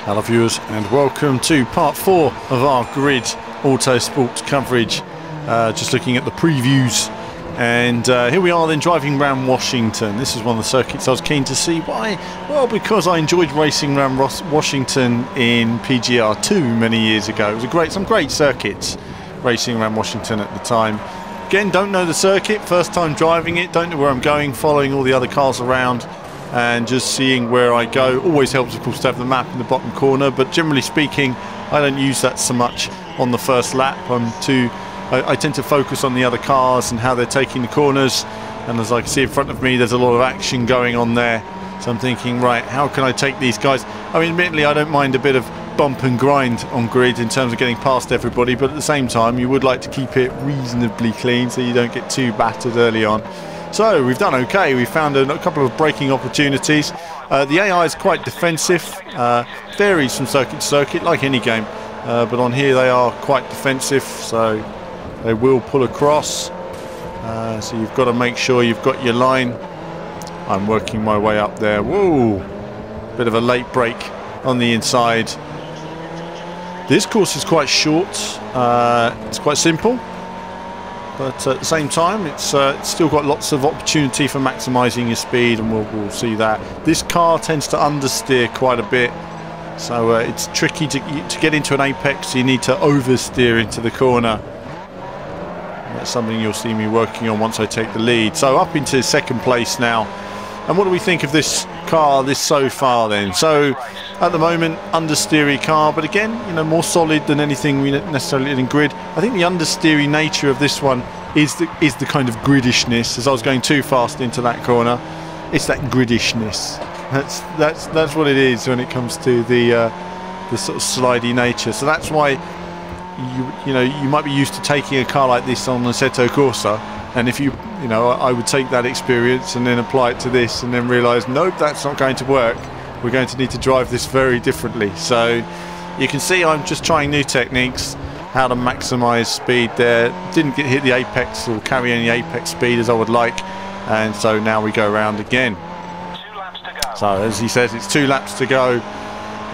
Hello viewers, and welcome to part 4 of our Grid Autosport coverage. Just looking at the previews, and here we are then driving around Washington. This is one of the circuits I was keen to see. Why? Well, because I enjoyed racing around Washington in PGR2 many years ago. It was some great circuits racing around Washington at the time. Again, don't know the circuit, first time driving it, don't know where I'm going, following all the other cars around and just seeing where I go. Always helps, of course, to have the map in the bottom corner, but generally speaking, I don't use that so much on the first lap. I tend to focus on the other cars and how they're taking the corners, and as I can see in front of me, there's a lot of action going on there. So I'm thinking, right, how can I take these guys? I mean, admittedly, I don't mind a bit of bump and grind on grid in terms of getting past everybody, but at the same time, you would like to keep it reasonably clean so you don't get too battered early on. So we've done okay. We found a couple of braking opportunities. The AI is quite defensive, varies from circuit to circuit like any game, but on here they are quite defensive, so they will pull across. So you've got to make sure you've got your line. I'm working my way up there. Whoa, bit of a late brake on the inside. This course is quite short, it's quite simple, but at the same time it's still got lots of opportunity for maximising your speed, and we'll see that. This car tends to understeer quite a bit, so it's tricky to get into an apex. You need to oversteer into the corner. That's something you'll see me working on once I take the lead. So up into second place now. And what do we think of this car so far then? So at the moment, understeery car, but again, you know, more solid than anything we necessarily did in grid. I think the understeery nature of this one is the kind of gridishness. As I was going too fast into that corner, it's that gridishness. That's what it is when it comes to the sort of slidey nature. So that's why you might be used to taking a car like this on Assetto Corsa, and if I would take that experience and then apply it to this and then realise, nope, that's not going to work. We're going to need to drive this very differently. So you can see I'm just trying new techniques, how to maximise speed there. Didn't hit the apex or carry any apex speed as I would like, and so now we go around again. 2 laps to go. So as he says, it's 2 laps to go,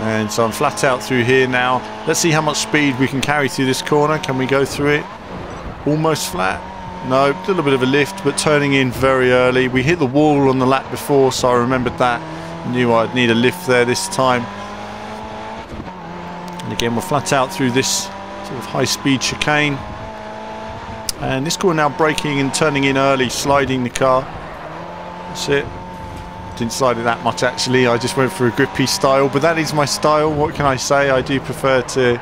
and so I'm flat out through here now. Let's see how much speed we can carry through this corner. Can we go through it almost flat? No, a little bit of a lift, but turning in very early. We hit the wall on the lap before, so I remembered that. Knew I'd need a lift there this time. And again, we're flat out through this sort of high-speed chicane. And this corner now braking and turning in early, sliding the car. That's it. Didn't slide it that much actually. I just went for a grippy style, but that is my style. What can I say? I do prefer to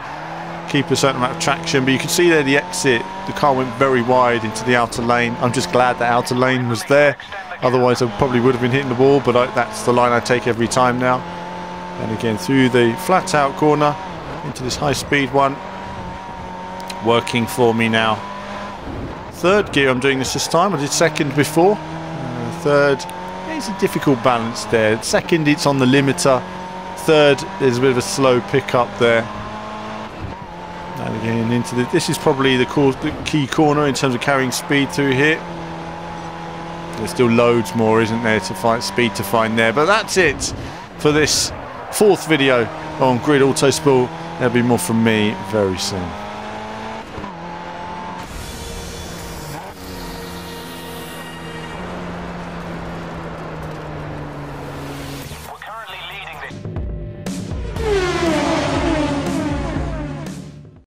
keep a certain amount of traction, but you can see there the exit. The car went very wide into the outer lane. I'm just glad that outer lane was there. Otherwise I probably would have been hitting the wall, but that's the line I take every time now. And again through the flat out corner into this high speed one. Working for me now. Third gear I'm doing this time. I did second before. Third, it's a difficult balance there. Second, it's on the limiter. Third, there's a bit of a slow pickup there. And again into this is probably the key corner in terms of carrying speed through here. There's still loads more, isn't there, to find speed to find there. But that's it for this 4th video on Grid Autosport. There'll be more from me very soon.